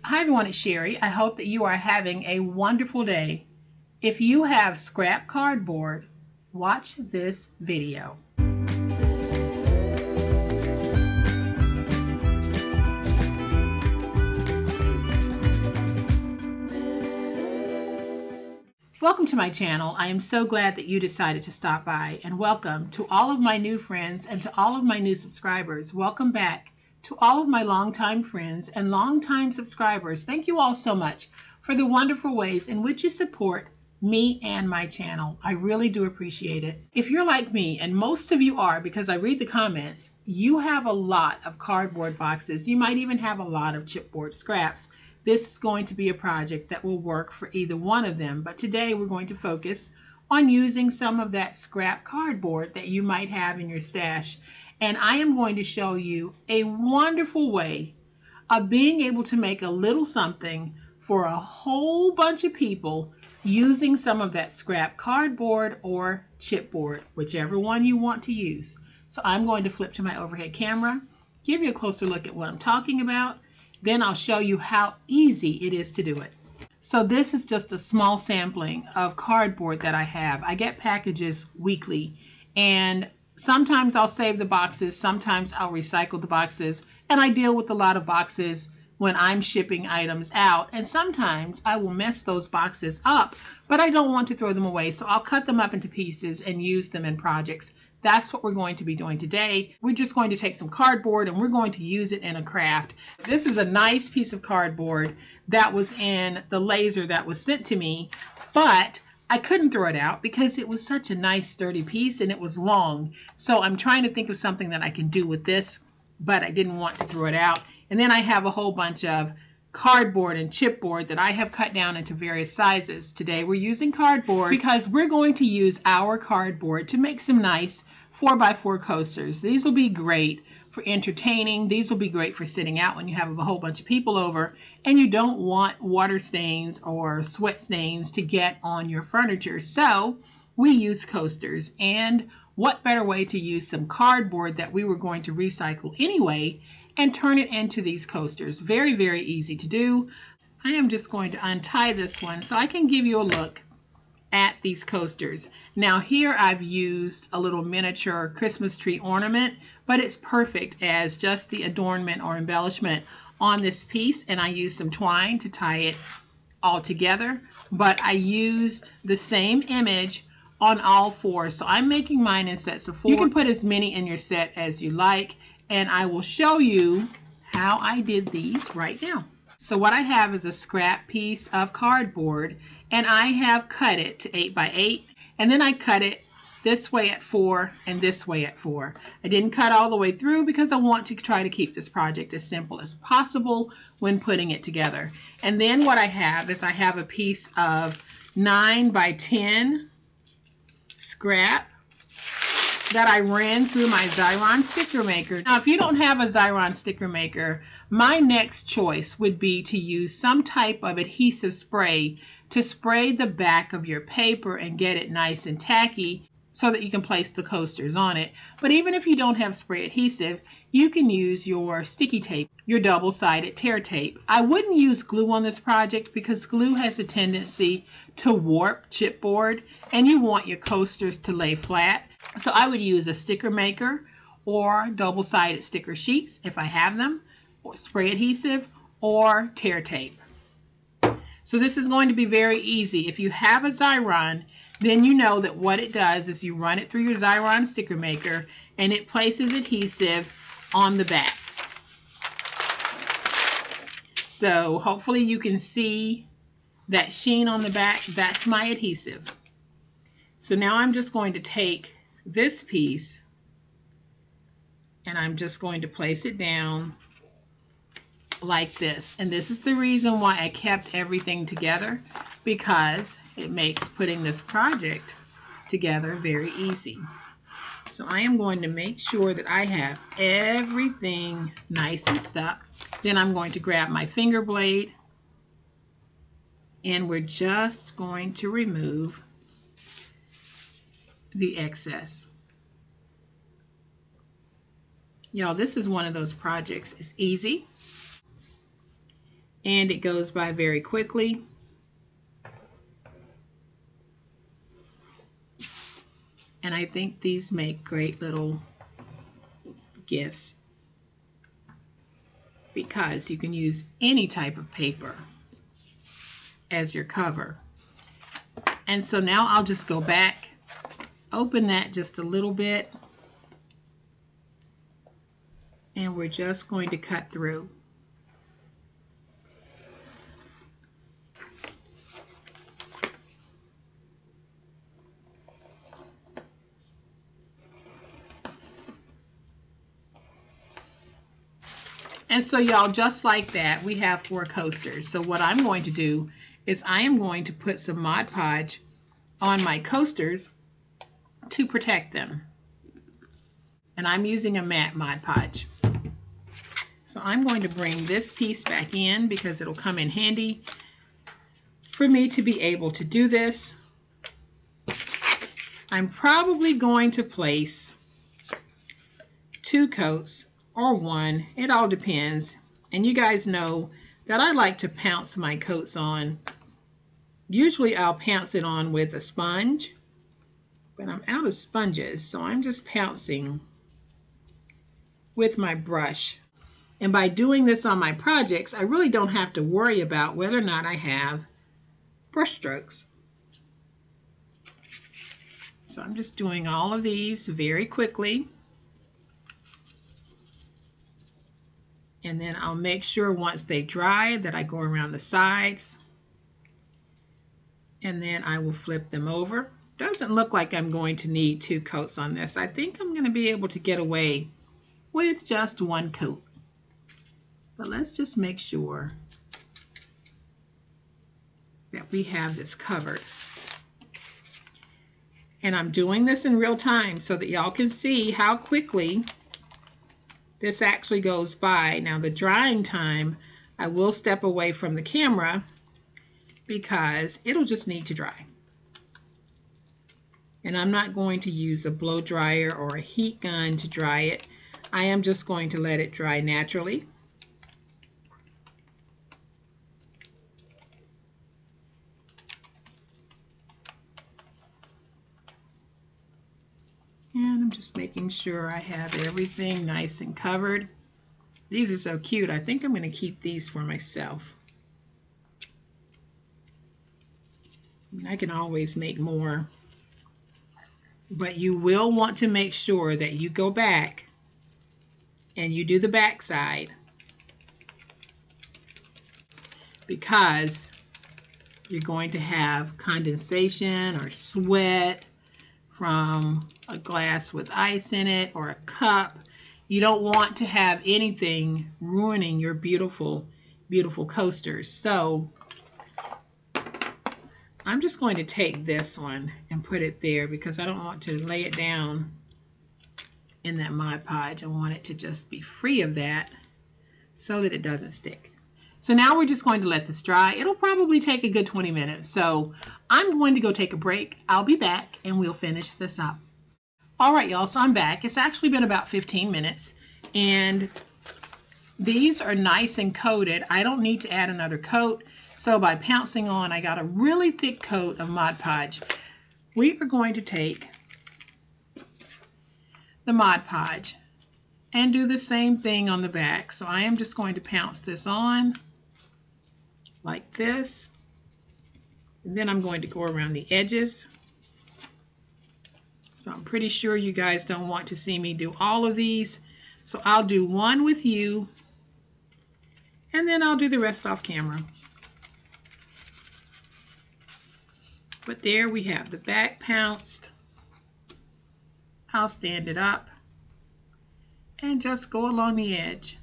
Hi everyone, it's Sherry. I hope that you are having a wonderful day. If you have scrap cardboard, watch this video. Welcome to my channel. I am so glad that you decided to stop by, and welcome to all of my new friends and to all of my new subscribers. Welcome back to all of my longtime friends and longtime subscribers. Thank you all so much for the wonderful ways in which you support me and my channel. I really do appreciate it. If you're like me, and most of you are because I read the comments, you have a lot of cardboard boxes. You might even have a lot of chipboard scraps. This is going to be a project that will work for either one of them, but today we're going to focus on using some of that scrap cardboard that you might have in your stash. And I am going to show you a wonderful way of being able to make a little something for a whole bunch of people using some of that scrap cardboard or chipboard, whichever one you want to use. So I'm going to flip to my overhead camera, give you a closer look at what I'm talking about, then I'll show you how easy it is to do it. So this is just a small sampling of cardboard that I have. I get packages weekly, and sometimes I'll save the boxes, sometimes I'll recycle the boxes, and I deal with a lot of boxes when I'm shipping items out, and sometimes I will mess those boxes up, but I don't want to throw them away, so I'll cut them up into pieces and use them in projects. That's what we're going to be doing today. We're just going to take some cardboard and we're going to use it in a craft. This is a nice piece of cardboard that was in the laser that was sent to me, but I couldn't throw it out because it was such a nice sturdy piece and it was long. So I'm trying to think of something that I can do with this, but I didn't want to throw it out. And then I have a whole bunch of cardboard and chipboard that I have cut down into various sizes. Today we're using cardboard because we're going to use our cardboard to make some nice 4x4 coasters. These will be great for entertaining. These will be great for sitting out when you have a whole bunch of people over and you don't want water stains or sweat stains to get on your furniture. So we use coasters, and what better way to use some cardboard that we were going to recycle anyway and turn it into these coasters. Very, very easy to do. I am just going to untie this one so I can give you a look at these coasters. Now here I've used a little miniature Christmas tree ornament, but it's perfect as just the adornment or embellishment on this piece, and I used some twine to tie it all together, but I used the same image on all four. So I'm making mine in sets of 4. You can put as many in your set as you like, and I will show you how I did these right now. So what I have is a scrap piece of cardboard, and I have cut it to 8x8, and then I cut it this way at 4 and this way at 4. I didn't cut all the way through because I want to try to keep this project as simple as possible when putting it together. And then what I have is I have a piece of 9x10 scrap that I ran through my Xyron sticker maker. Now, if you don't have a Xyron sticker maker, my next choice would be to use some type of adhesive spray to spray the back of your paper and get it nice and tacky so that you can place the coasters on it. But even if you don't have spray adhesive, you can use your sticky tape, your double-sided tear tape. I wouldn't use glue on this project because glue has a tendency to warp chipboard, and you want your coasters to lay flat. So I would use a sticker maker or double-sided sticker sheets if I have them, or spray adhesive or tear tape. So this is going to be very easy. If you have a Xyron, then you know that what it does is you run it through your Xyron sticker maker and it places adhesive on the back. So hopefully you can see that sheen on the back. That's my adhesive. So now I'm just going to take this piece and I'm just going to place it down like this. And this is the reason why I kept everything together, because it makes putting this project together very easy. So I am going to make sure that I have everything nice and stuck. Then I'm going to grab my finger blade and we're just going to remove the excess. Y'all, this is one of those projects. It's easy and it goes by very quickly. And I think these make great little gifts because you can use any type of paper as your cover. And so now I'll just go back, open that just a little bit, and we're just going to cut through. And so y'all, just like that, we have 4 coasters. So what I'm going to do is I am going to put some Mod Podge on my coasters to protect them. And I'm using a matte Mod Podge. So I'm going to bring this piece back in because it'll come in handy for me to be able to do this. I'm probably going to place 2 coats or 1. It all depends. And you guys know that I like to pounce my coats on. Usually I'll pounce it on with a sponge, but I'm out of sponges, so I'm just pouncing with my brush. And by doing this on my projects, I really don't have to worry about whether or not I have brush strokes. So I'm just doing all of these very quickly. And then I'll make sure once they dry that I go around the sides. And then I will flip them over. Doesn't look like I'm going to need 2 coats on this. I think I'm going to be able to get away with just 1 coat. But let's just make sure that we have this covered. And I'm doing this in real time so that y'all can see how quickly this actually goes by. Now the drying time, I will step away from the camera because it'll just need to dry. And I'm not going to use a blow dryer or a heat gun to dry it. I am just going to let it dry naturally. And I'm just making sure I have everything nice and covered. These are so cute. I think I'm going to keep these for myself. I mean, I can always make more. But you will want to make sure that you go back and you do the back side, because you're going to have condensation or sweat from a glass with ice in it or a cup. You don't want to have anything ruining your beautiful, beautiful coasters. So I'm just going to take this one and put it there because I don't want to lay it down in that Mod Podge. I want it to just be free of that so that it doesn't stick. So now we're just going to let this dry. It'll probably take a good 20 minutes. So I'm going to go take a break. I'll be back and we'll finish this up. All right, y'all, so I'm back. It's actually been about 15 minutes and these are nice and coated. I don't need to add another coat. So by pouncing on, I got a really thick coat of Mod Podge. We are going to take the Mod Podge and do the same thing on the back. So I am just going to pounce this on like this. And then I'm going to go around the edges. So I'm pretty sure you guys don't want to see me do all of these. So I'll do one with you and then I'll do the rest off camera. But there we have the back pounced. I'll stand it up and just go along the edge.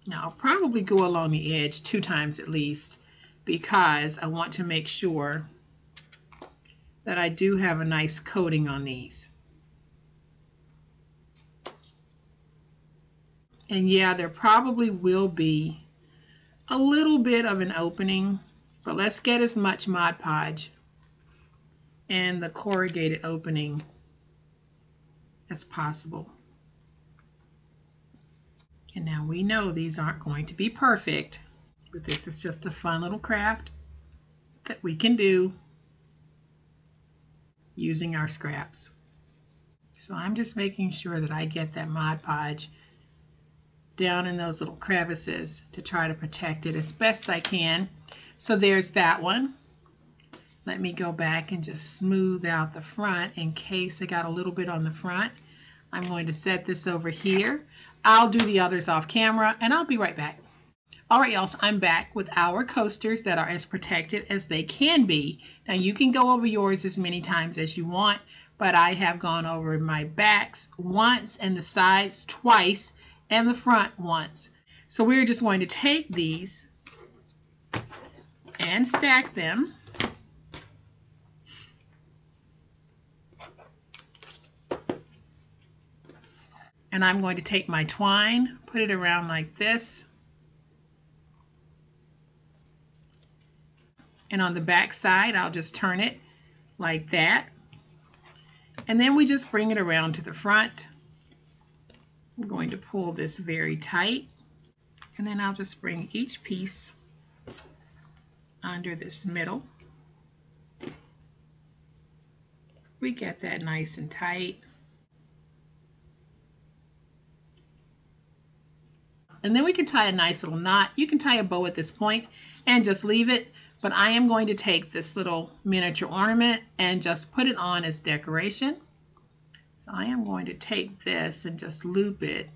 Now I'll probably go along the edge 2 times at least because I want to make sure that I do have a nice coating on these. And yeah, there probably will be a little bit of an opening, but let's get as much Mod Podge and the corrugated opening as possible. And now we know these aren't going to be perfect, but this is just a fun little craft that we can do using our scraps. So I'm just making sure that I get that Mod Podge down in those little crevices to try to protect it as best I can. So there's that one. Let me go back and just smooth out the front in case I got a little bit on the front. I'm going to set this over here. I'll do the others off camera and I'll be right back. All right, y'all, so I'm back with our coasters that are as protected as they can be. Now you can go over yours as many times as you want, but I have gone over my backs once and the sides twice and the front once. So we're just going to take these and stack them. And I'm going to take my twine, put it around like this. And on the back side, I'll just turn it like that. And then we just bring it around to the front. I'm going to pull this very tight. And then I'll just bring each piece under this middle. We get that nice and tight. And then we can tie a nice little knot. You can tie a bow at this point and just leave it. But I am going to take this little miniature ornament and just put it on as decoration. So I am going to take this and just loop it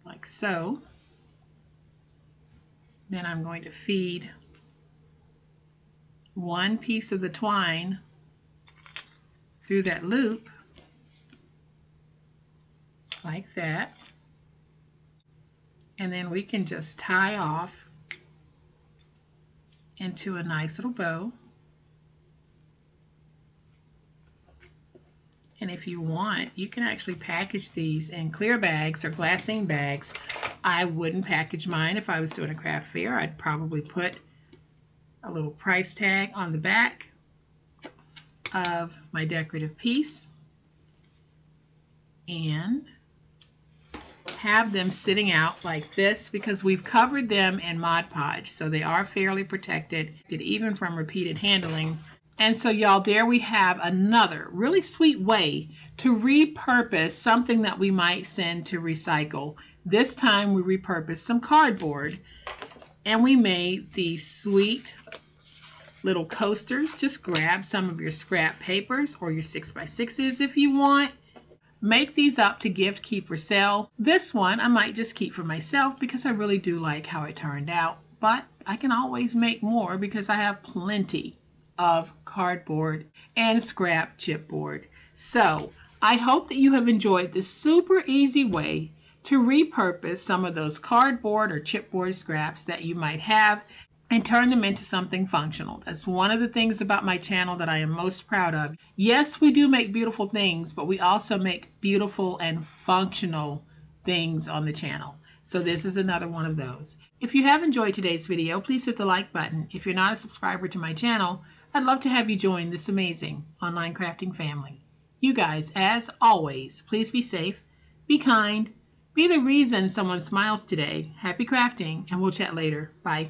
like so. Then I'm going to feed one piece of the twine through that loop like that. And then we can just tie off into a nice little bow. And if you want, you can actually package these in clear bags or glassine bags. I wouldn't package mine if I was doing a craft fair. I'd probably put a little price tag on the back of my decorative piece and have them sitting out like this because we've covered them in Mod Podge, so they are fairly protected, even from repeated handling. And so y'all, there we have another really sweet way to repurpose something that we might send to recycle. This time we repurposed some cardboard and we made these sweet little coasters. Just grab some of your scrap papers or your 6x6s if you want. Make these up to gift, keep, or sell. This one I might just keep for myself because I really do like how it turned out. But I can always make more because I have plenty of cardboard and scrap chipboard. So I hope that you have enjoyed this super easy way to repurpose some of those cardboard or chipboard scraps that you might have and turn them into something functional. That's one of the things about my channel that I am most proud of. Yes, we do make beautiful things, but we also make beautiful and functional things on the channel. So this is another one of those. If you have enjoyed today's video, please hit the like button. If you're not a subscriber to my channel, I'd love to have you join this amazing online crafting family. You guys, as always, please be safe, be kind, be the reason someone smiles today. Happy crafting, and we'll chat later. Bye.